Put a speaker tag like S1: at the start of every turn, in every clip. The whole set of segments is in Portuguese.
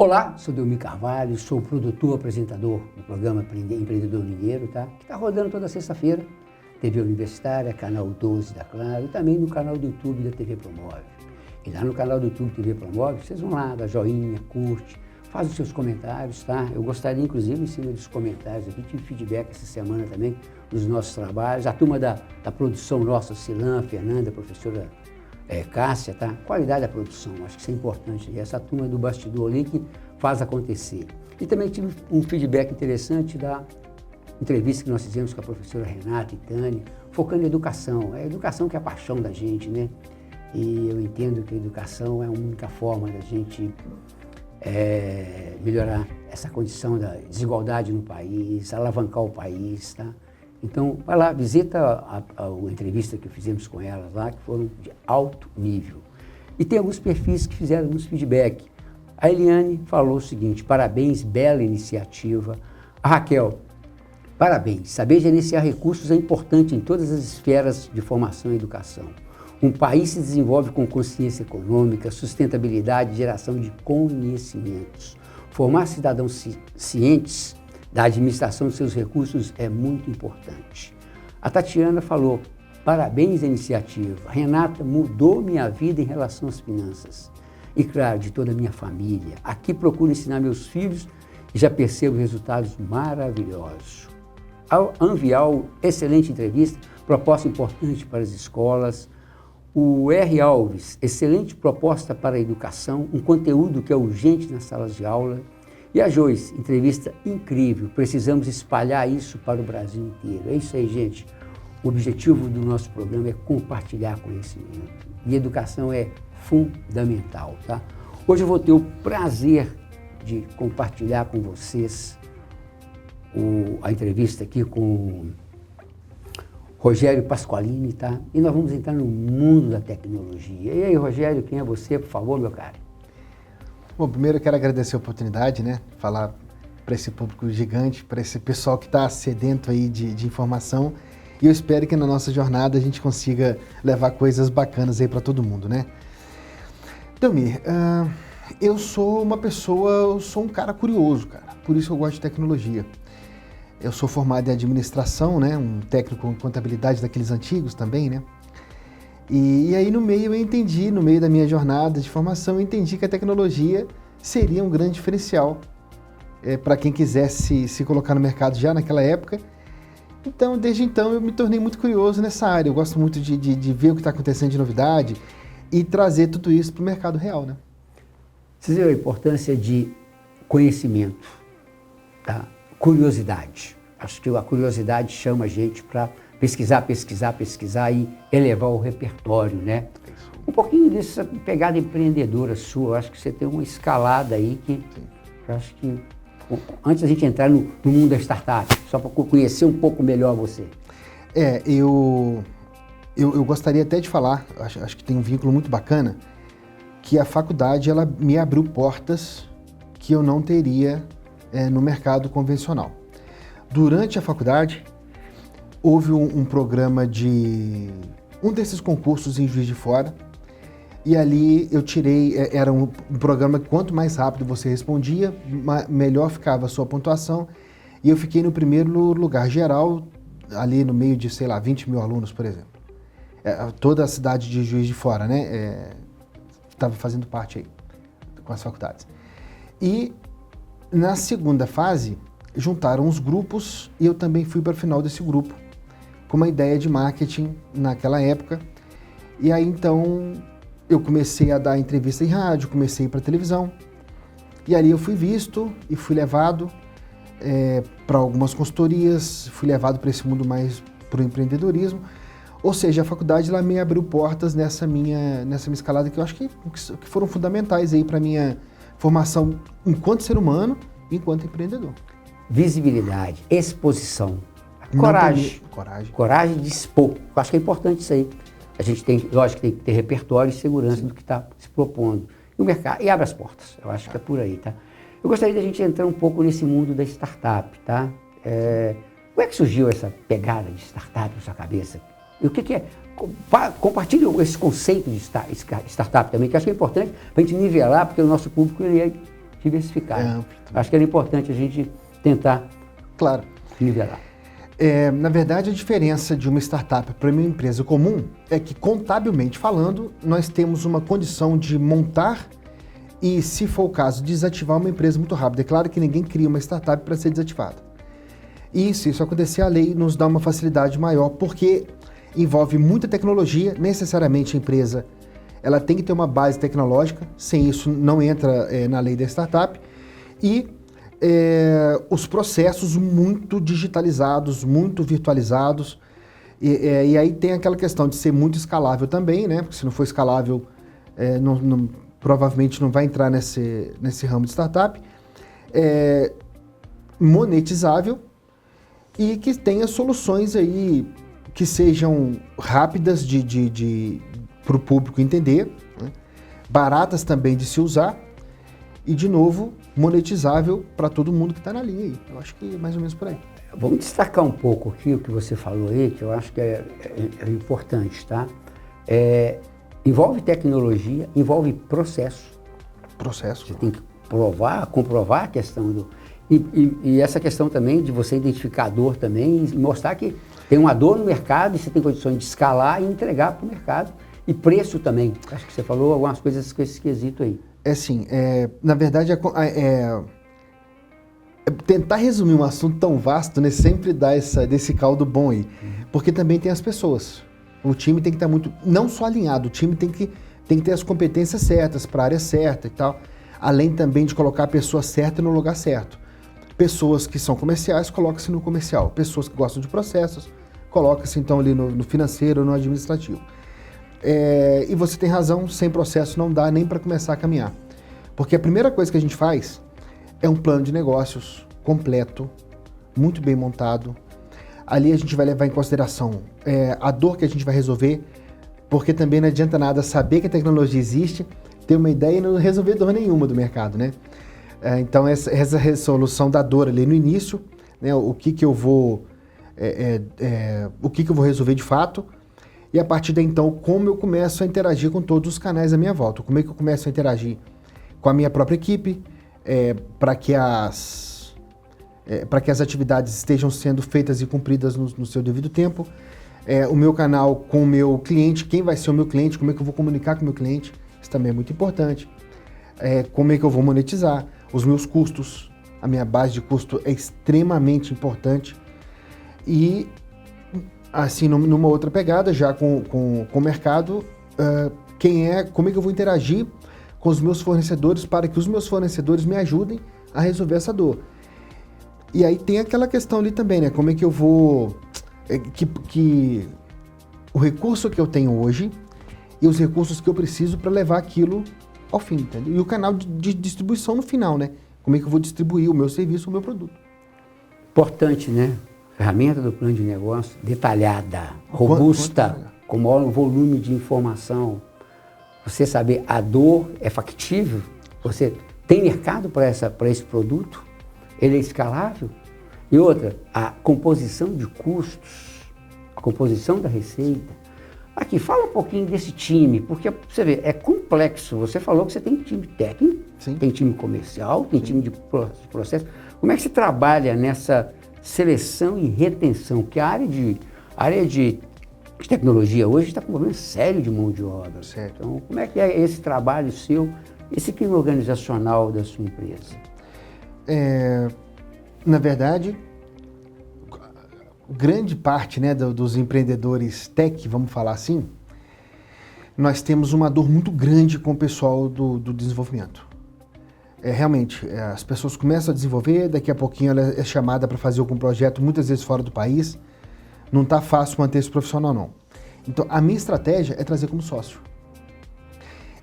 S1: Olá, sou Delmir Carvalho, sou produtor, apresentador do programa Empreendedor Mineiro, tá? Que está rodando toda sexta-feira, TV Universitária, canal 12 da Claro e também no canal do YouTube da TV Promove. E lá no canal do YouTube TV Promove, vocês vão lá, dá joinha, curte, faz os seus comentários, tá? Eu gostaria, inclusive, em cima dos comentários aqui, tive feedback essa semana também dos nossos trabalhos, a turma da produção nossa, Silan, Fernanda, professora Cássia, tá? Qualidade da produção, acho que isso é importante. E essa turma do bastidor ali que faz acontecer. E também tive um feedback interessante da entrevista que nós fizemos com a professora Renata e Tânia, focando em educação. É a educação que é a paixão da gente, né? E eu entendo que a educação é a única forma da gente melhorar essa condição da desigualdade no país, alavancar o país, tá? Então, vai lá, visita a entrevista que fizemos com elas lá, que foram de alto nível. E tem alguns perfis que fizeram uns feedback. A Eliane falou o seguinte: parabéns, bela iniciativa. A Raquel: parabéns, saber gerenciar recursos é importante em todas as esferas de formação e educação. Um país se desenvolve com consciência econômica, sustentabilidade e geração de conhecimentos. Formar cidadãos cientes da administração de seus recursos é muito importante. A Tatiana falou: parabéns à iniciativa. Renata: mudou minha vida em relação às finanças. E claro, de toda a minha família. Aqui procuro ensinar meus filhos e já percebo resultados maravilhosos. Ao Anvial, excelente entrevista, proposta importante para as escolas. O R. Alves: excelente proposta para a educação, um conteúdo que é urgente nas salas de aula. E a Joyce: entrevista incrível, precisamos espalhar isso para o Brasil inteiro. É isso aí, gente. O objetivo do nosso programa é compartilhar conhecimento. E educação é fundamental, tá? Hoje eu vou ter o prazer de compartilhar com vocês a entrevista aqui com Rogério Pasqualini, tá? E nós vamos entrar no mundo da tecnologia. E aí, Rogério, quem é você, por favor, meu cara?
S2: Bom, primeiro eu quero agradecer a oportunidade, né? Falar para esse público gigante, para esse pessoal que está sedento aí de informação. E eu espero que na nossa jornada a gente consiga levar coisas bacanas aí para todo mundo, né? Delmir, eu sou um cara curioso, cara. Por isso eu gosto de tecnologia. Eu sou formado em administração, né? Um técnico em contabilidade daqueles antigos também, né? E aí no meio da minha jornada de formação, eu entendi que a tecnologia seria um grande diferencial para quem quisesse se colocar no mercado já naquela época. Então, desde então, eu me tornei muito curioso nessa área. Eu gosto muito de ver o que está acontecendo de novidade e trazer tudo isso para o mercado real, né?
S1: Vocês viram a importância de conhecimento, tá? Curiosidade. Acho que a curiosidade chama a gente para pesquisar e elevar o repertório, né? Um pouquinho dessa pegada empreendedora sua, eu acho que você tem uma escalada aí que eu acho que antes da gente entrar no mundo da startup, só para conhecer um pouco melhor você.
S2: Eu gostaria até de falar, acho que tem um vínculo muito bacana, que a faculdade ela me abriu portas que eu não teria no mercado convencional. Durante a faculdade, houve um programa um desses concursos em Juiz de Fora, e ali eu tirei, era um programa que quanto mais rápido você respondia, melhor ficava a sua pontuação, e eu fiquei no primeiro lugar geral, ali no meio de, 20 mil alunos, por exemplo. Toda a cidade de Juiz de Fora, né, estava fazendo parte aí, com as faculdades. E na segunda fase, juntaram os grupos, e eu também fui para o final desse grupo, com uma ideia de marketing naquela época. E aí, então, eu comecei a dar entrevista em rádio, comecei a ir para televisão. E ali eu fui visto e fui levado para algumas consultorias, fui levado para esse mundo mais para o empreendedorismo. Ou seja, a faculdade ela me abriu portas nessa minha escalada que eu acho que foram fundamentais aí para a minha formação enquanto ser humano e enquanto empreendedor.
S1: Visibilidade, exposição. Coragem de expor. Eu acho que é importante isso aí. A gente tem, lógico, tem que ter repertório e segurança do que está se propondo. E o mercado, e abre as portas. Eu acho que é por aí, tá? Eu gostaria da gente entrar um pouco nesse mundo da startup, tá? Como é que surgiu essa pegada de startup na sua cabeça? E o que é? Compartilhe esse conceito de startup também, que eu acho que é importante para a gente nivelar, porque o nosso público ele diversificada. Acho que era importante a gente tentar
S2: Claro.
S1: nivelar.
S2: Na verdade, a diferença de uma startup para uma empresa comum é que, contabilmente falando, nós temos uma condição de montar e, se for o caso, desativar uma empresa muito rápido. É claro que ninguém cria uma startup para ser desativada. E se isso acontecer, a lei nos dá uma facilidade maior, porque envolve muita tecnologia, necessariamente a empresa ela tem que ter uma base tecnológica, sem isso não entra na lei da startup, e os processos muito digitalizados, muito virtualizados, e aí tem aquela questão de ser muito escalável também, né? Porque se não for escalável, provavelmente não vai entrar nesse ramo de startup, monetizável e que tenha soluções aí que sejam rápidas para o público entender, né? Baratas também de se usar e, de novo, monetizável para todo mundo que está na linha aí. Eu acho que é mais ou menos por aí.
S1: Vamos destacar um pouco aqui o que você falou aí, que eu acho que é importante, tá? Envolve tecnologia, envolve processo.
S2: Processo.
S1: Você tem que comprovar a questão e essa questão também de você identificar a dor também e mostrar que tem uma dor no mercado e você tem condições de escalar e entregar para o mercado. E preço também. Acho que você falou algumas coisas com esse quesito aí.
S2: Na verdade, tentar resumir um assunto tão vasto, né, sempre dá desse caldo bom aí. Porque também tem as pessoas. O time tem que estar muito, não só alinhado, o time tem que ter as competências certas para a área certa e tal, além também de colocar a pessoa certa no lugar certo. Pessoas que são comerciais, coloca-se no comercial. Pessoas que gostam de processos, coloca-se então ali no financeiro ou no administrativo. E você tem razão, sem processo não dá nem para começar a caminhar. Porque a primeira coisa que a gente faz é um plano de negócios completo, muito bem montado. Ali a gente vai levar em consideração a dor que a gente vai resolver, porque também não adianta nada saber que a tecnologia existe, ter uma ideia e não resolver dor nenhuma do mercado, né? Então essa resolução da dor ali no início, né, o que eu vou resolver de fato. E a partir daí, então, como eu começo a interagir com todos os canais à minha volta. Como é que eu começo a interagir com a minha própria equipe, para que as atividades estejam sendo feitas e cumpridas no seu devido tempo. O meu canal com o meu cliente, quem vai ser o meu cliente, como é que eu vou comunicar com o meu cliente, isso também é muito importante. Como é que eu vou monetizar, os meus custos, a minha base de custo é extremamente importante. E assim, numa outra pegada, já com o mercado, como é que eu vou interagir com os meus fornecedores para que os meus fornecedores me ajudem a resolver essa dor. E aí tem aquela questão ali também, né? Como é que eu vou... que o recurso que eu tenho hoje e os recursos que eu preciso para levar aquilo ao fim, entendeu? E o canal de distribuição no final, né? Como é que eu vou distribuir o meu serviço, o meu produto.
S1: Importante, né? Ferramenta do plano de negócio detalhada, robusta, com maior volume de informação. Você saber a dor é factível, você tem mercado para esse produto, ele é escalável. E outra, a composição de custos, a composição da receita. Aqui, fala um pouquinho desse time, porque você vê, é complexo. Você falou que você tem time técnico,
S2: Sim.
S1: tem time comercial, tem time de processo. Como é que você trabalha nessa seleção e retenção? Porque a área de tecnologia hoje está com um problema sério de mão de obra.
S2: Certo.
S1: Então, como é que é esse trabalho seu, esse clima organizacional da sua empresa?
S2: Na verdade, grande parte, né, dos empreendedores tech, vamos falar assim, nós temos uma dor muito grande com o pessoal do desenvolvimento. Realmente, as pessoas começam a desenvolver, daqui a pouquinho ela é chamada para fazer algum projeto, muitas vezes fora do país. Não está fácil manter esse profissional, não. Então, a minha estratégia é trazer como sócio.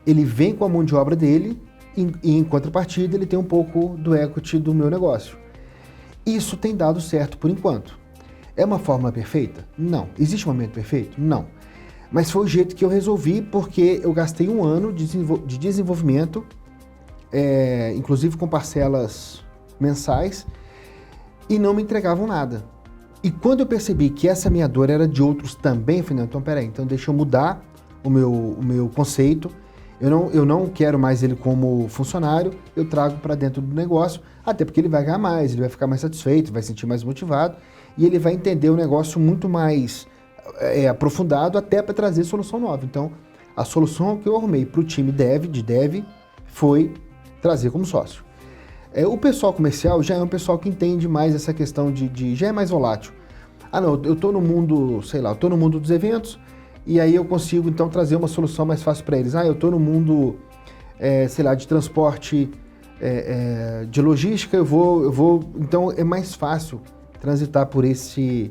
S2: Ele vem com a mão de obra dele e em contrapartida, ele tem um pouco do equity do meu negócio. Isso tem dado certo por enquanto. É uma fórmula perfeita? Não. Existe um momento perfeito? Não. Mas foi o jeito que eu resolvi, porque eu gastei um ano de desenvolvimento, inclusive com parcelas mensais, e não me entregavam nada. E quando eu percebi que essa minha dor era de outros também, eu falei, não, então peraí, então deixa eu mudar o meu conceito Eu não quero mais ele como funcionário, eu trago para dentro do negócio, até porque ele vai ganhar mais, ele vai ficar mais satisfeito, vai se sentir mais motivado e ele vai entender o negócio muito mais aprofundado até para trazer solução nova. Então, a solução que eu arrumei para o time de dev, foi trazer como sócio. O pessoal comercial já é um pessoal que entende mais essa questão já é mais volátil. Ah, não, eu estou no mundo, sei lá, eu estou no mundo dos eventos, e aí eu consigo, então, trazer uma solução mais fácil para eles. Ah, eu estou no mundo, sei lá, de transporte, de logística, eu vou... Então, é mais fácil transitar por esse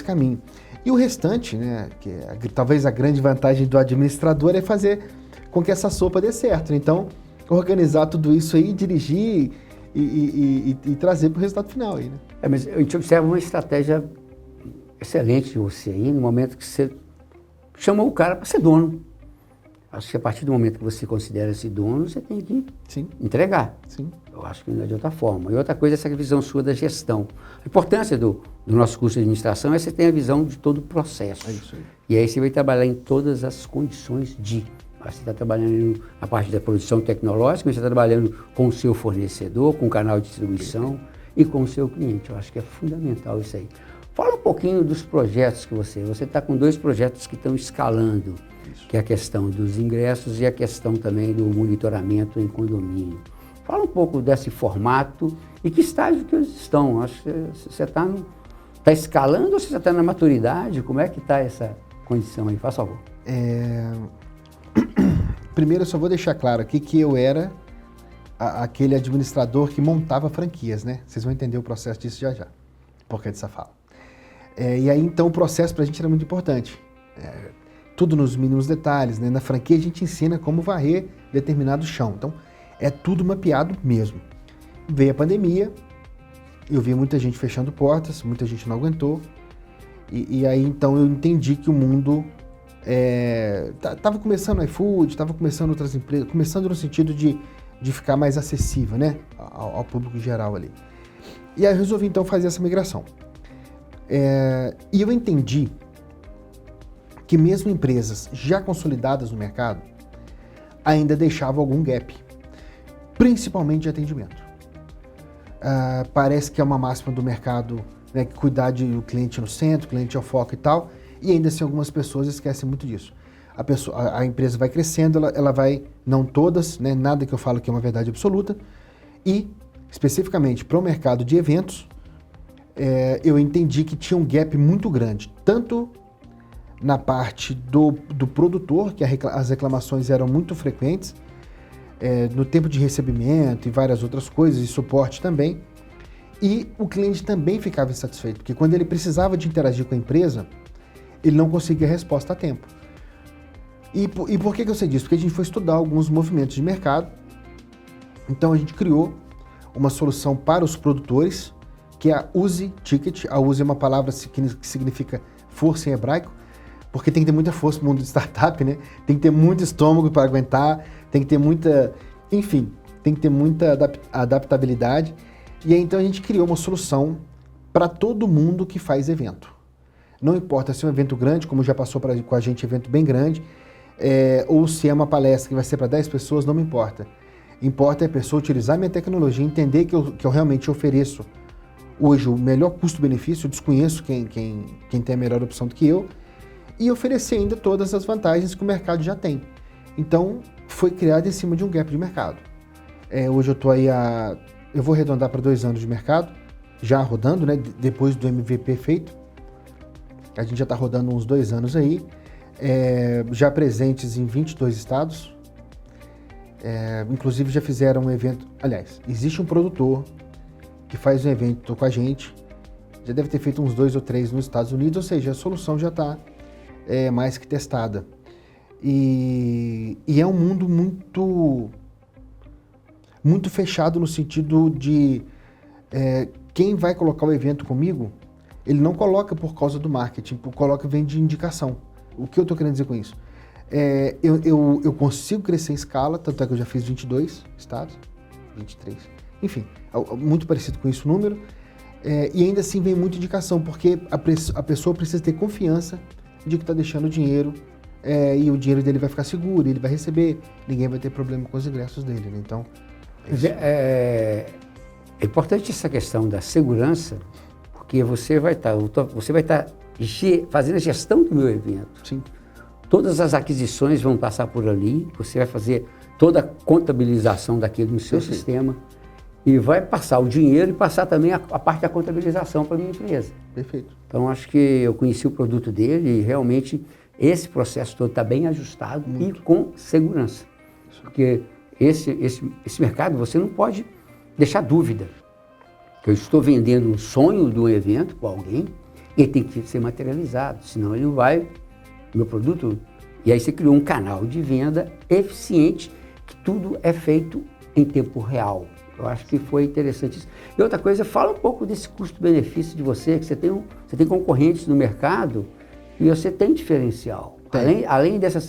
S2: caminho. E o restante, né, que talvez a grande vantagem do administrador é fazer com que essa sopa dê certo. Então, organizar tudo isso aí, dirigir e trazer para o resultado final aí, né?
S1: Mas a gente observa uma estratégia excelente de você aí, no momento que você chamou o cara para ser dono. Acho que a partir do momento que você considera-se dono, você tem que entregar.
S2: Sim.
S1: Eu acho que não é de outra forma. E outra coisa é essa visão sua da gestão. A importância do nosso curso de administração é você ter a visão de todo o processo.
S2: É isso aí.
S1: E aí você vai trabalhar em todas as condições de... Você está trabalhando na parte da produção tecnológica, você está trabalhando com o seu fornecedor, com o canal de distribuição e com o seu cliente. Eu acho que é fundamental isso aí. Fala um pouquinho dos projetos que você está com 2 projetos que estão escalando, que é a questão dos ingressos e a questão também do monitoramento em condomínio. Fala um pouco desse formato e que estágio que eles estão. Acho que você está escalando ou você está na maturidade? Como é que está essa condição aí? Faz favor.
S2: Primeiro, eu só vou deixar claro aqui que eu era aquele administrador que montava franquias, né? Vocês vão entender o processo disso já, por que dessa fala. E aí, então, o processo para a gente era muito importante. Tudo nos mínimos detalhes, né? Na franquia, a gente ensina como varrer determinado chão. Então, é tudo mapeado mesmo. Veio a pandemia, eu vi muita gente fechando portas, muita gente não aguentou. E aí, então, eu entendi que o mundo... Tava começando o iFood, tava começando outras empresas, começando no sentido de ficar mais acessível, né, ao público geral ali. E aí eu resolvi então fazer essa migração. E eu entendi que mesmo empresas já consolidadas no mercado ainda deixavam algum gap, principalmente de atendimento. Parece que é uma máxima do mercado, né, que cuidar do cliente no centro, cliente é o foco e tal. E ainda assim, algumas pessoas esquecem muito disso. A empresa vai crescendo, ela vai, não todas, né, nada que eu falo que é uma verdade absoluta, e especificamente para o mercado de eventos, eu entendi que tinha um gap muito grande, tanto na parte do produtor, que as reclamações eram muito frequentes, no tempo de recebimento e várias outras coisas, e suporte também, e o cliente também ficava insatisfeito, porque quando ele precisava de interagir com a empresa, ele não conseguia resposta a tempo. E por que eu sei disso? Porque a gente foi estudar alguns movimentos de mercado, então a gente criou uma solução para os produtores, que é a Uzi Ticket. A Uzi é uma palavra que significa força em hebraico, porque tem que ter muita força no mundo de startup, né? Tem que ter muito estômago para aguentar, tem que ter muita... Enfim, tem que ter muita adaptabilidade. E aí, então, a gente criou uma solução para todo mundo que faz evento. Não importa se é um evento grande, como já passou com a gente evento bem grande, ou se é uma palestra que vai ser para 10 pessoas, não me importa. Importa é a pessoa utilizar minha tecnologia, entender que eu realmente ofereço hoje o melhor custo-benefício, eu desconheço quem tem a melhor opção do que eu, e oferecer ainda todas as vantagens que o mercado já tem. Então, foi criado em cima de um gap de mercado. Hoje eu estou aí eu vou arredondar para 2 anos de mercado, já rodando, né, depois do MVP feito. A gente já está rodando uns 2 anos aí, já presentes em 22 estados, inclusive já fizeram um evento, aliás, existe um produtor que faz um evento com a gente, já deve ter feito uns 2 ou 3 nos Estados Unidos, ou seja, a solução já está mais que testada. E é um mundo muito fechado no sentido de quem vai colocar o evento comigo, ele não coloca por causa do marketing, vem de indicação. O que eu estou querendo dizer com isso? Eu consigo crescer em escala, tanto é que eu já fiz 22 estados, 23, enfim, muito parecido com isso o número, e ainda assim vem muita indicação, porque a pessoa precisa ter confiança de que está deixando dinheiro e o dinheiro dele vai ficar seguro, ele vai receber, ninguém vai ter problema com os ingressos dele, né? Então,
S1: é importante essa questão da segurança, porque você vai estar fazendo a gestão do meu evento.
S2: Sim.
S1: Todas as aquisições vão passar por ali, você vai fazer toda a contabilização daquilo no seu sistema e vai passar o dinheiro e passar também a parte da contabilização para a minha empresa.
S2: Perfeito.
S1: Então, acho que eu conheci o produto dele e realmente esse processo todo está bem ajustado e com segurança. Porque esse mercado você não pode deixar dúvida. Que eu estou vendendo um sonho de um evento para alguém e ele tem que ser materializado, senão ele não vai, meu produto... E aí você criou um canal de venda eficiente, que tudo é feito em tempo real. Eu acho que foi interessante isso. E outra coisa, fala um pouco desse custo-benefício de você, que você tem concorrentes no mercado e você tem diferencial. Além dessa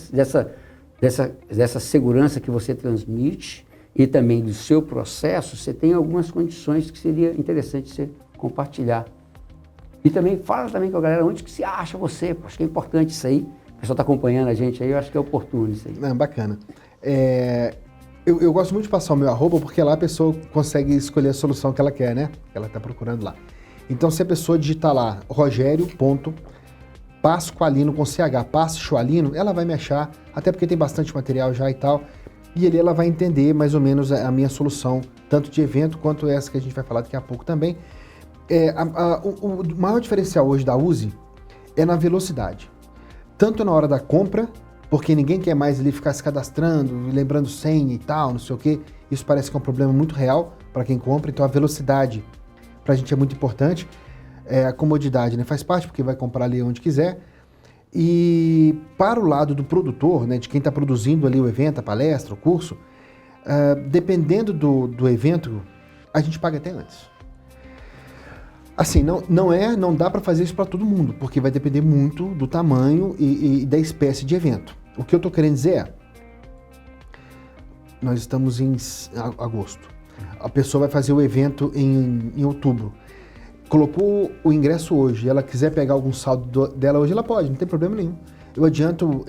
S1: segurança que você transmite e também do seu processo, você tem algumas condições que seria interessante você compartilhar. E também fala também com a galera onde que se acha você, acho que é importante isso aí. O pessoal está acompanhando a gente aí, eu acho que é oportuno isso aí.
S2: Bacana. Eu gosto muito de passar o meu @, porque lá a pessoa consegue escolher a solução que ela quer, né? Que ela está procurando lá. Então, se a pessoa digitar lá, Rogério.Pasqualino com CH, Pasqualino, ela vai me achar, até porque tem bastante material já e tal, e ali ela vai entender mais ou menos a minha solução, tanto de evento quanto essa que a gente vai falar daqui a pouco também. O maior diferencial hoje da Uzi é na velocidade. Tanto na hora da compra, porque ninguém quer mais ali ficar se cadastrando, lembrando senha e tal, não sei o quê. Isso parece que é um problema muito real para quem compra, então a velocidade para a gente é muito importante. A comodidade, né, faz parte, porque vai comprar ali onde quiser. E para o lado do produtor, né, de quem está produzindo ali o evento, a palestra, o curso, dependendo do evento, a gente paga até antes. Assim, não dá para fazer isso para todo mundo, porque vai depender muito do tamanho e da espécie de evento. O que eu estou querendo dizer é, nós estamos em agosto, a pessoa vai fazer o evento em outubro, colocou o ingresso hoje, ela quiser pegar algum saldo dela hoje, ela pode, não tem problema nenhum. Eu adianto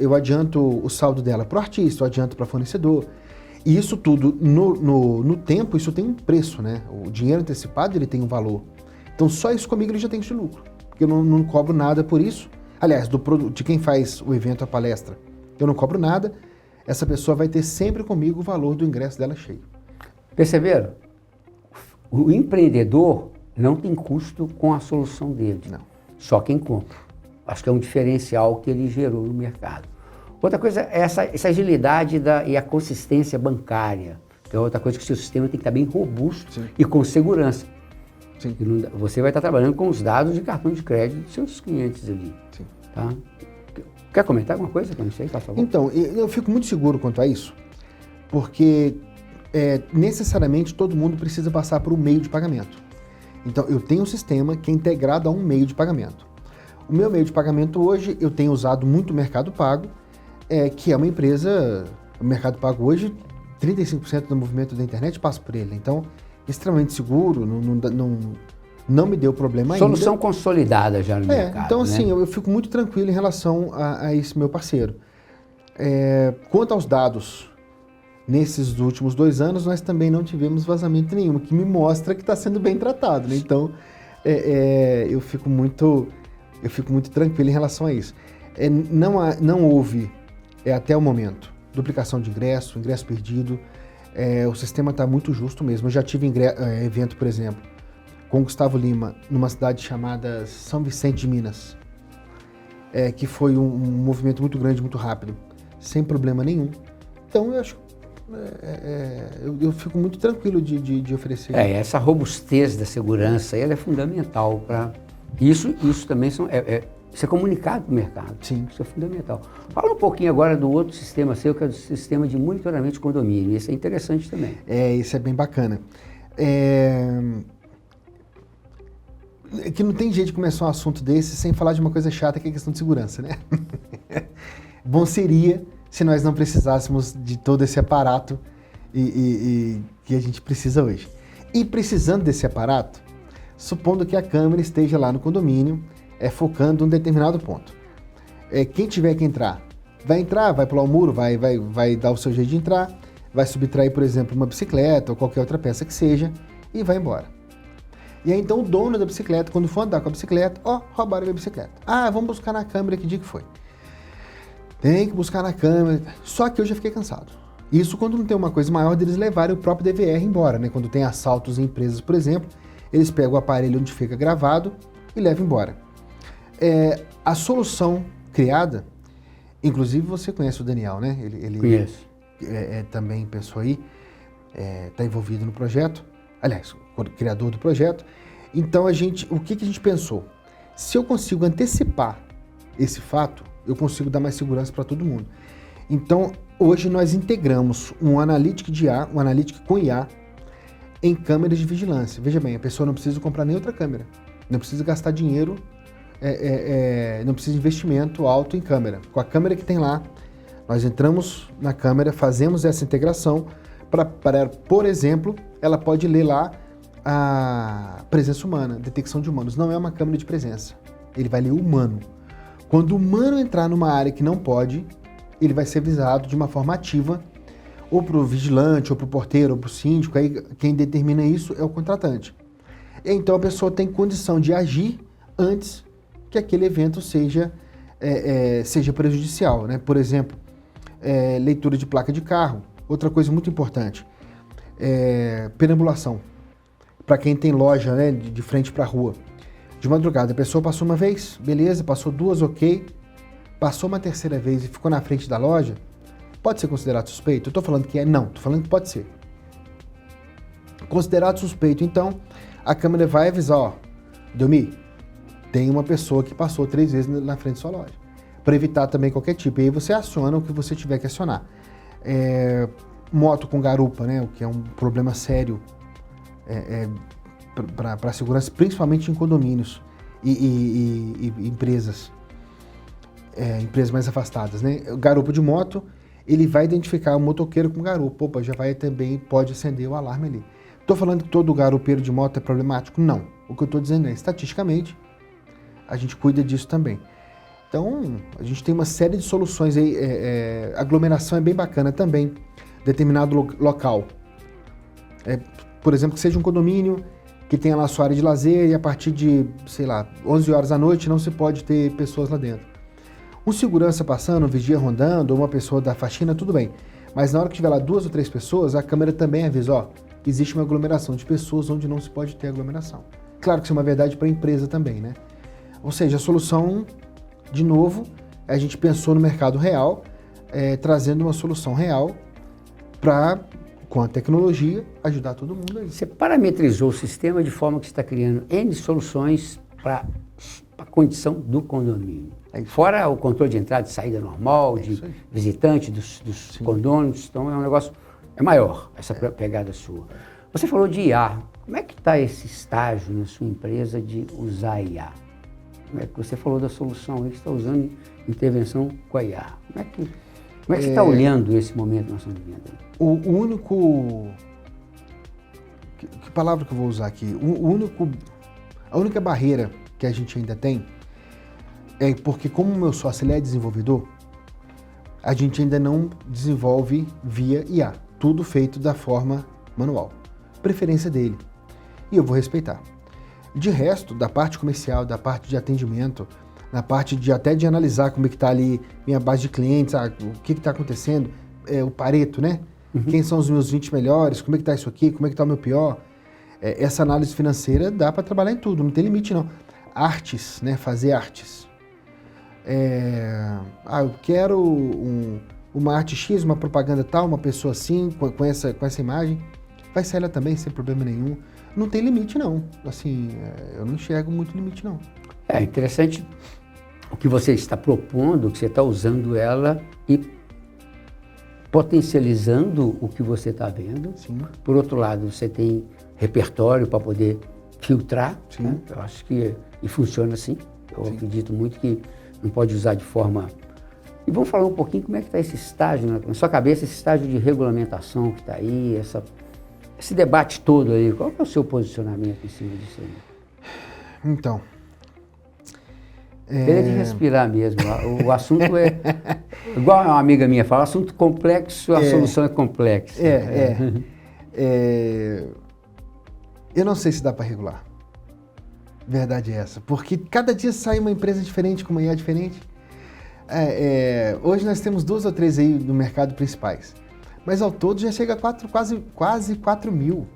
S2: o saldo dela para o artista, eu adianto para o fornecedor. E isso tudo, no tempo, isso tem um preço, né? O dinheiro antecipado, ele tem um valor. Então, só isso comigo ele já tem esse lucro, porque eu não cobro nada por isso. Aliás, de quem faz o evento, a palestra, eu não cobro nada. Essa pessoa vai ter sempre comigo o valor do ingresso dela cheio.
S1: Perceberam? O empreendedor não tem custo com a solução dele.
S2: Não.
S1: Só quem compra. Acho que é um diferencial que ele gerou no mercado. Outra coisa é essa agilidade e a consistência bancária, que é outra coisa que o seu sistema tem que estar bem robusto. Sim. E com segurança. Sim. Você vai estar trabalhando com os dados de cartão de crédito dos seus clientes ali. Sim. Tá? Quer comentar alguma coisa que eu não sei, por favor?
S2: Então, eu fico muito seguro quanto a isso, porque necessariamente todo mundo precisa passar por um meio de pagamento. Então, eu tenho um sistema que é integrado a um meio de pagamento. O meu meio de pagamento hoje, eu tenho usado muito o Mercado Pago, que é uma empresa, o Mercado Pago hoje, 35% do movimento da internet passa por ele. Então, extremamente seguro, não me deu problema ainda.
S1: Solução consolidada já no mercado.
S2: Então,
S1: né?
S2: assim, eu fico muito tranquilo em relação a esse meu parceiro. Quanto aos dados, nesses últimos 2 anos, nós também não tivemos vazamento nenhum, que me mostra que está sendo bem tratado, né? Então, eu fico muito tranquilo em relação a isso. Não houve, até o momento, duplicação de ingresso perdido. O sistema está muito justo mesmo. Eu já tive evento, por exemplo, com o Gustavo Lima, numa cidade chamada São Vicente de Minas, que foi um movimento muito grande, muito rápido, sem problema nenhum. Então, eu acho eu fico muito tranquilo de oferecer.
S1: Essa robustez da segurança ela é fundamental para... Isso também isso é comunicado para o mercado.
S2: Sim.
S1: Isso é fundamental. Fala um pouquinho agora do outro sistema seu, que é o sistema de monitoramento de condomínio. Isso é interessante também.
S2: Isso é bem bacana. Que não tem jeito de começar um assunto desse sem falar de uma coisa chata, que é a questão de segurança, né? Bom seria se nós não precisássemos de todo esse aparato que a gente precisa hoje. E precisando desse aparato, supondo que a câmera esteja lá no condomínio, focando em um determinado ponto. Quem tiver que entrar vai entrar, vai pular o muro, vai dar o seu jeito de entrar, vai subtrair, por exemplo, uma bicicleta ou qualquer outra peça que seja e vai embora. E aí então o dono da bicicleta, quando for andar com a bicicleta, roubaram a minha bicicleta. Vamos buscar na câmera que dia que foi. Tem que buscar na câmera. Só que eu já fiquei cansado. Isso quando não tem uma coisa maior deles levarem o próprio DVR embora, né? Quando tem assaltos em empresas, por exemplo, eles pegam o aparelho onde fica gravado e levam embora. A solução criada, inclusive você conhece o Daniel, né? Ele
S1: Conheço.
S2: Também pensou aí, está envolvido no projeto, aliás, o criador do projeto. Então o que a gente pensou? Se eu consigo antecipar esse fato, eu consigo dar mais segurança para todo mundo. Então, hoje nós integramos um analytic de IA, um analytic com IA, em câmeras de vigilância. Veja bem, a pessoa não precisa comprar nem outra câmera, não precisa gastar dinheiro, não precisa de investimento alto em câmera. Com a câmera que tem lá, nós entramos na câmera, fazemos essa integração para, por exemplo, ela pode ler lá a presença humana, detecção de humanos. Não é uma câmera de presença, ele vai ler o humano. Quando o humano entrar numa área que não pode, ele vai ser avisado de uma forma ativa, ou para o vigilante, ou para o porteiro, ou para o síndico. Aí quem determina isso é o contratante. Então a pessoa tem condição de agir antes que aquele evento seja prejudicial, né? Por exemplo, leitura de placa de carro. Outra coisa muito importante, perambulação. Para quem tem loja, né, de frente para a rua. De madrugada, a pessoa passou uma vez, beleza, passou duas, ok. Passou uma terceira vez e ficou na frente da loja, pode ser considerado suspeito? Eu estou falando que não, estou falando que pode ser. Considerado suspeito, então, a câmera vai avisar, Delmi, tem uma pessoa que passou 3 vezes na frente da sua loja. Para evitar também qualquer tipo. E aí você aciona o que você tiver que acionar. Moto com garupa, né, o que é um problema sério para a segurança, principalmente em condomínios e empresas mais afastadas, né? O garupa de moto, ele vai identificar o motoqueiro com garupa. Opa, já vai também, pode acender o alarme ali. Estou falando que todo garupeiro de moto é problemático? Não. O que eu estou dizendo é, estatisticamente, a gente cuida disso também. Então, a gente tem uma série de soluções aí. Aglomeração é bem bacana também. Determinado local. Por exemplo, que seja um condomínio que tenha lá a sua área de lazer e a partir de, 11 horas da noite não se pode ter pessoas lá dentro. Um segurança passando, um vigia rondando, ou uma pessoa da faxina, tudo bem. Mas na hora que tiver lá 2 ou 3 pessoas, a câmera também avisa, existe uma aglomeração de pessoas onde não se pode ter aglomeração. Claro que isso é uma verdade para a empresa também, né? Ou seja, a solução, de novo, a gente pensou no mercado real, trazendo uma solução real para, com a tecnologia, ajudar todo mundo aí.
S1: Você parametrizou o sistema de forma que você está criando N soluções para a condição do condomínio. Fora o controle de entrada e saída normal, de visitante dos condôminos, então é um negócio, maior essa pegada sua. Você falou de IA, como é que está esse estágio na sua empresa de usar IA? Como é que você falou da solução aí que está usando intervenção com a IA? Como é que você está olhando esse momento que nós estamos vivendo aí?
S2: Que palavra que eu vou usar aqui? A única barreira que a gente ainda tem é porque, como o meu sócio ele é desenvolvedor, a gente ainda não desenvolve via IA. Tudo feito da forma manual. Preferência dele. E eu vou respeitar. De resto, da parte comercial, da parte de atendimento, na parte até de analisar como é que está ali minha base de clientes, o que está acontecendo, o Pareto, né? Uhum. Quem são os meus 20 melhores, como é que está isso aqui, como é que está o meu pior. Essa análise financeira dá para trabalhar em tudo, não tem limite não. Artes, né? Fazer artes. Eu quero uma arte X, uma propaganda tal, uma pessoa assim, com essa imagem. Vai sair ela também, sem problema nenhum. Não tem limite não, assim, eu não enxergo muito limite não.
S1: É interessante o que você está propondo, que você está usando ela e potencializando o que você está vendo.
S2: Sim.
S1: Por outro lado, você tem repertório para poder filtrar.
S2: Sim.
S1: Né? Eu acho que e funciona assim. Eu acredito muito que não pode usar de forma... E vamos falar um pouquinho como é que está esse estágio na sua cabeça, esse estágio de regulamentação que está aí, esse debate todo aí. Qual é o seu posicionamento em cima disso aí?
S2: Então,
S1: Ele é de respirar mesmo. O assunto é, igual uma amiga minha fala, assunto complexo, a solução é complexa.
S2: Eu não sei se dá para regular. Verdade é essa. Porque cada dia sai uma empresa diferente, com uma IA diferente. Hoje nós temos 2 ou 3 aí no mercado principais. Mas ao todo já chega a quase 4 mil.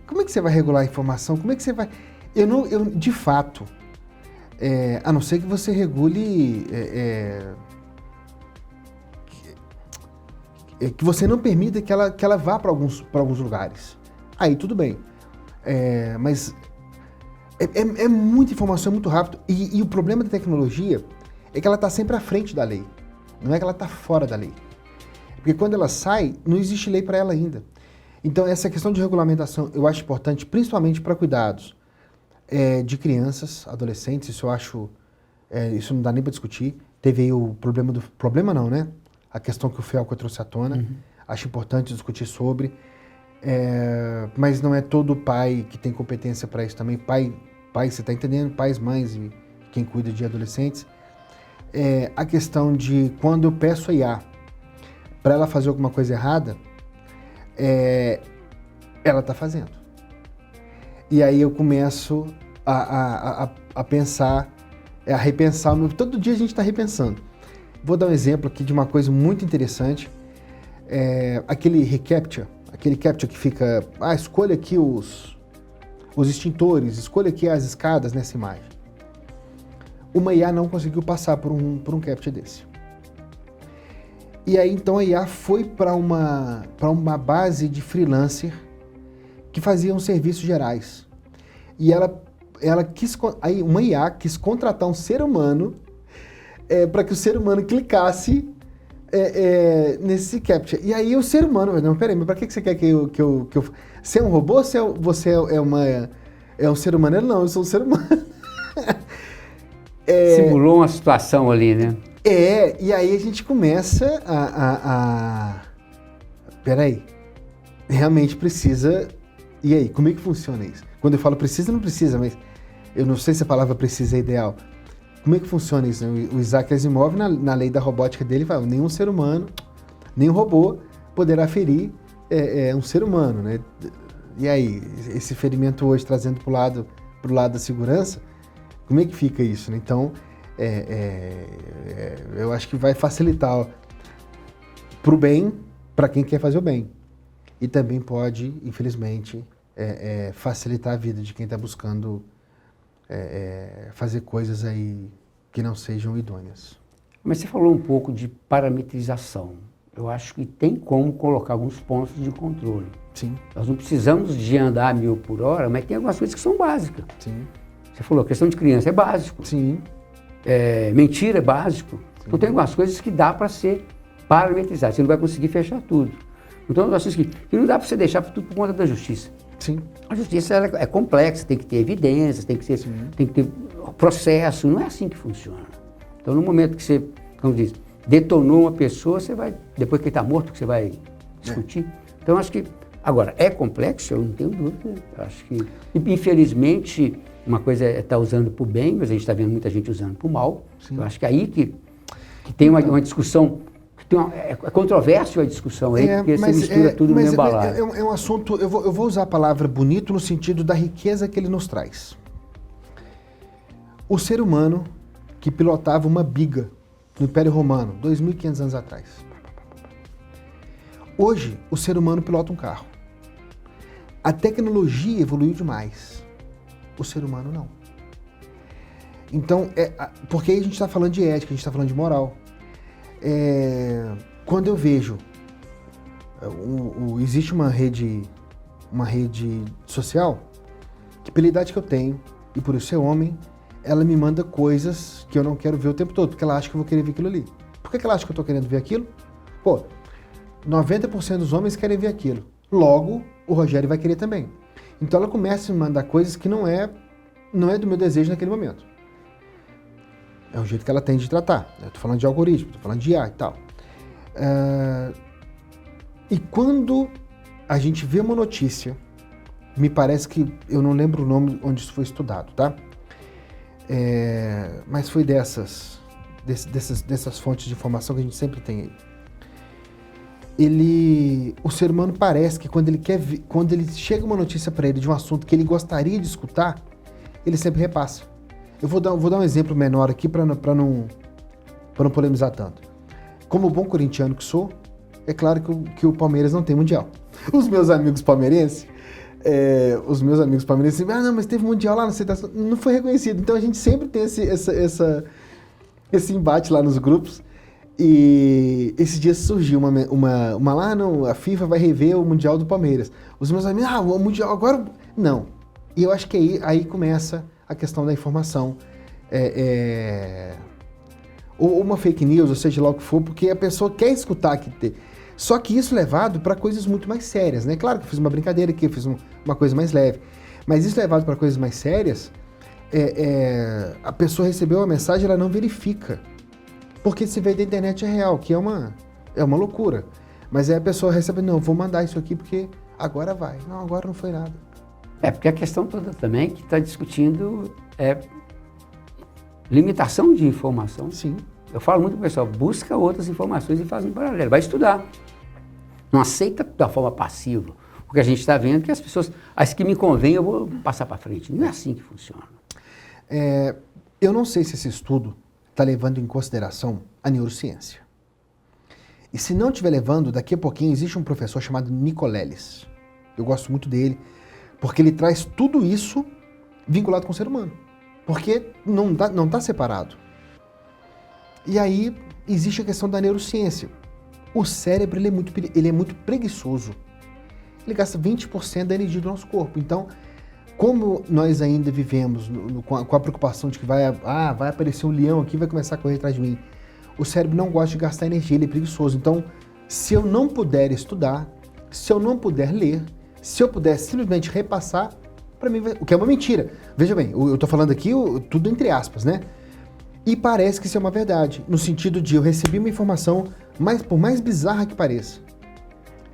S2: Como é que você vai regular a informação? Como é que você vai... de fato, a não ser que você regule... que você não permita que ela vá para alguns lugares. Aí tudo bem. Mas é muita informação, é muito rápido. E o problema da tecnologia é que ela está sempre à frente da lei. Não é que ela está fora da lei. Porque quando ela sai, não existe lei para ela ainda. Então, essa questão de regulamentação eu acho importante, principalmente para cuidados de crianças, adolescentes. Isso eu acho... isso não dá nem para discutir. Teve aí o problema do... Problema não, né? A questão que o Felco trouxe à tona. Uhum. Acho importante discutir sobre. Mas não é todo pai que tem competência para isso também. Pai, você está entendendo? Pais, mães e quem cuida de adolescentes. A questão de quando eu peço a IA para ela fazer alguma coisa errada, ela está fazendo. E aí eu começo a pensar, a repensar. Todo dia a gente está repensando. Vou dar um exemplo aqui de uma coisa muito interessante. Aquele reCAPTCHA, aquele CAPTCHA que fica... escolha aqui os extintores, escolha aqui as escadas nessa imagem. Uma IA não conseguiu passar por um CAPTCHA desse. E aí, então, a IA foi para uma base de freelancer que faziam serviços gerais. E uma IA quis contratar um ser humano para que o ser humano clicasse nesse CAPTCHA. E aí o ser humano... Não, peraí, mas para que você quer que eu... Você é um robô ou você é um ser humano? Ele, não, eu sou um ser humano.
S1: Simulou uma situação ali, né?
S2: E aí a gente começa Peraí, realmente precisa... E aí, como é que funciona isso? Quando eu falo precisa, não precisa, mas eu não sei se a palavra precisa é ideal. Como é que funciona isso? O Isaac Asimov, na lei da robótica dele, fala: nenhum ser humano, nenhum robô poderá ferir um ser humano, né? E aí, esse ferimento hoje trazendo pro lado da segurança, como é que fica isso, né? Então, eu acho que vai facilitar pro bem, para quem quer fazer o bem. E também pode, infelizmente, facilitar a vida de quem está buscando fazer coisas aí que não sejam idôneas.
S1: Mas você falou um pouco de parametrização. Eu acho que tem como colocar alguns pontos de controle.
S2: Sim. Nós
S1: não precisamos de andar 1000 por hora, mas tem algumas coisas que são básicas.
S2: Sim.
S1: Você falou, questão de criança é básico.
S2: Sim.
S1: Mentira é básico.
S2: Sim.
S1: Então tem algumas coisas que dá para ser parametrizado. Você não vai conseguir fechar tudo. Então, nós achamos que não dá para você deixar tudo por conta da justiça.
S2: Sim.
S1: A justiça ela é complexa, tem que ter evidências, tem que ter processo, não é assim que funciona. Então, no momento que você, como diz, detonou uma pessoa, você vai, depois que ele está morto, que você vai discutir. Então, acho que, agora, é complexo, eu não tenho dúvida. Acho que, infelizmente, uma coisa é estar usando para o bem, mas a gente está vendo muita gente usando para o mal.
S2: Sim.
S1: Eu acho que aí que tem uma discussão. É controverso a discussão aí, porque você mistura tudo no mesmo balaio.
S2: É um assunto, eu vou usar a palavra bonito no sentido da riqueza que ele nos traz. O ser humano que pilotava uma biga no Império Romano, 2.500 anos atrás. Hoje, o ser humano pilota um carro. A tecnologia evoluiu demais. O ser humano não. Então, porque aí a gente está falando de ética, a gente está falando de moral. Quando eu vejo existe uma rede social que, pela idade que eu tenho e por eu ser homem, ela me manda coisas que eu não quero ver o tempo todo, porque ela acha que eu vou querer ver aquilo ali. Por que ela acha que eu estou querendo ver aquilo? 90% dos homens querem ver aquilo. Logo, o Rogério vai querer também. Então ela começa a me mandar coisas que não é do meu desejo naquele momento. É o jeito que ela tem de tratar. Eu estou falando de algoritmo, estou falando de IA e tal. E quando a gente vê uma notícia, me parece que, eu não lembro o nome onde isso foi estudado, tá? Mas foi dessas fontes de informação que a gente sempre tem aí. O ser humano parece que quando ele chega uma notícia para ele de um assunto que ele gostaria de escutar, ele sempre repassa. Eu vou dar um exemplo menor aqui para não polemizar tanto. Como bom corintiano que sou, é claro que o Palmeiras não tem mundial. Os meus amigos palmeirenses não, mas teve mundial lá, não foi reconhecido. Então a gente sempre tem esse embate lá nos grupos. E esses dias surgiu uma lá, não, a FIFA vai rever o mundial do Palmeiras. Os meus amigos, o mundial agora... Não. E eu acho que aí começa a questão da informação. Ou uma fake news, ou seja lá o que for, porque a pessoa quer escutar aqui. Só que isso levado para coisas muito mais sérias, né? Claro que eu fiz uma brincadeira aqui, eu fiz uma coisa mais leve. Mas isso levado para coisas mais sérias, a pessoa recebeu a mensagem, ela não verifica. Porque se veio da internet é real, que é uma loucura. Mas aí a pessoa recebe, não, vou mandar isso aqui porque agora vai. Não, agora não foi nada.
S1: Porque a questão toda também que está discutindo limitação de informação.
S2: Sim.
S1: Eu falo muito para o pessoal, busca outras informações e faz em paralelo, vai estudar. Não aceita da forma passiva, porque a gente está vendo que as pessoas, as que me convém eu vou passar para frente. Não é assim que funciona.
S2: Eu não sei se esse estudo está levando em consideração a neurociência. E se não estiver levando, daqui a pouquinho existe um professor chamado Nicolelis. Eu gosto muito dele, porque ele traz tudo isso vinculado com o ser humano. Porque não está separado. E aí existe a questão da neurociência. O cérebro ele é muito preguiçoso. Ele gasta 20% da energia do nosso corpo. Então, como nós ainda vivemos com a preocupação de que vai aparecer um leão aqui e vai começar a correr atrás de mim, o cérebro não gosta de gastar energia, ele é preguiçoso. Então, se eu não puder estudar, se eu não puder ler, se eu puder simplesmente repassar, para mim, o que é uma mentira. Veja bem, eu estou falando aqui tudo entre aspas, né? E parece que isso é uma verdade, no sentido de eu recebi uma informação, por mais bizarra que pareça,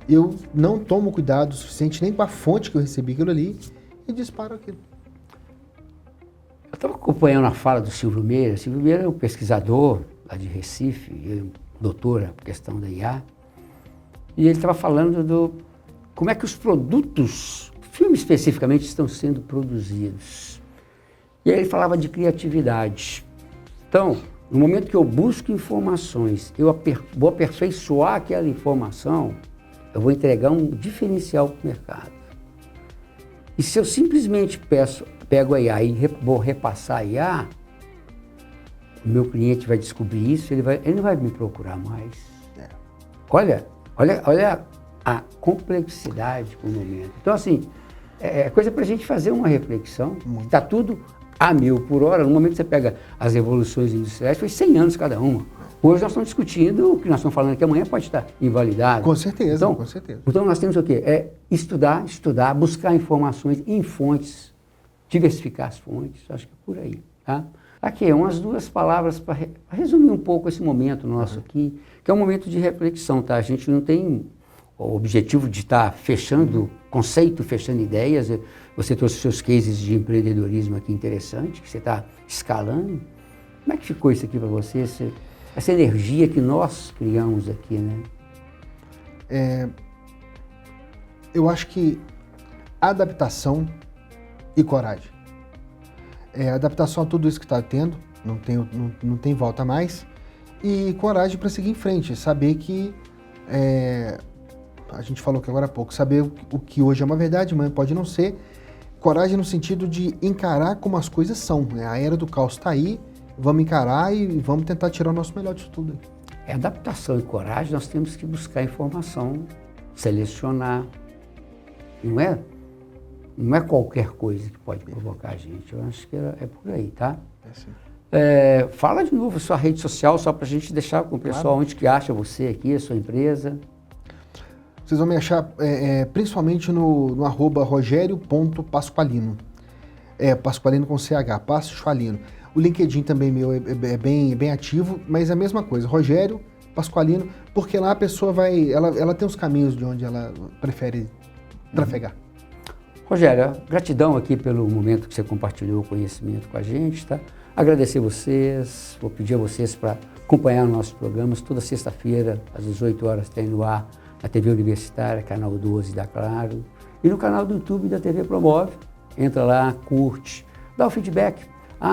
S2: eu não tomo cuidado suficiente nem com a fonte que eu recebi aquilo ali e disparo aquilo.
S1: Eu estava acompanhando a fala do Silvio Meira. Silvio Meira é um pesquisador lá de Recife, doutor na questão da IA, e ele estava falando como é que os produtos, filmes especificamente, estão sendo produzidos. E aí ele falava de criatividade. Então, no momento que eu busco informações, eu vou aperfeiçoar aquela informação, eu vou entregar um diferencial para o mercado. E se eu simplesmente pego a IA e vou repassar a IA, o meu cliente vai descobrir isso, ele não vai me procurar mais. Olha a complexidade do momento. Então, assim, é coisa para a gente fazer uma reflexão. Está tudo a 1000 por hora. No momento que você pega as revoluções industriais, foi 100 anos cada uma. Hoje nós estamos discutindo o que nós estamos falando que amanhã pode estar invalidado.
S2: Com certeza,
S1: então,
S2: com certeza.
S1: Então nós temos o quê? Estudar, buscar informações em fontes, diversificar as fontes, acho que é por aí. Tá? Aqui, umas 2 palavras para resumir um pouco esse momento nosso aqui, que é um momento de reflexão, tá? A gente não tem o objetivo de estar fechando conceito, fechando ideias. Você trouxe seus cases de empreendedorismo aqui interessante, que você está escalando. Como é que ficou isso aqui para você? Essa energia que nós criamos aqui, né?
S2: Eu acho que adaptação e coragem. Adaptação a tudo isso que está tendo, não tem volta mais. E coragem para seguir em frente, saber que... a gente falou que agora há pouco, saber o que hoje é uma verdade, amanhã pode não ser. Coragem no sentido de encarar como as coisas são. Né? A era do caos está aí, vamos encarar e vamos tentar tirar o nosso melhor disso tudo.
S1: Adaptação e coragem, nós temos que buscar informação, selecionar. Não é qualquer coisa que pode provocar a gente. Eu acho que é por aí, tá? Fala de novo a sua rede social, só para a gente deixar com o pessoal onde que acha você aqui, a sua empresa.
S2: Vocês vão me achar principalmente no @rogerio.pasqualino. Pasqualino com CH, Pasqualino. O LinkedIn também meu é bem ativo, mas é a mesma coisa, Rogério Pasqualino, porque lá a pessoa ela tem os caminhos de onde ela prefere trafegar.
S1: Rogério, gratidão aqui pelo momento que você compartilhou o conhecimento com a gente, tá? agradecer vocês, vou pedir a vocês para acompanhar os nossos programas. Toda sexta-feira, às 18 horas, tem no ar na TV Universitária, canal 12 da Claro, e no canal do YouTube da TV Promove. Entra lá, curte, dá o feedback.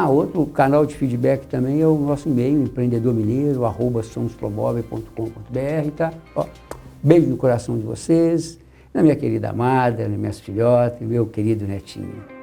S1: Outro canal de feedback também é o nosso e-mail, empreendedormineiro@somospromove.com.br, tá? Beijo no coração de vocês, na minha querida amada, nas minhas filhotes, meu querido netinho.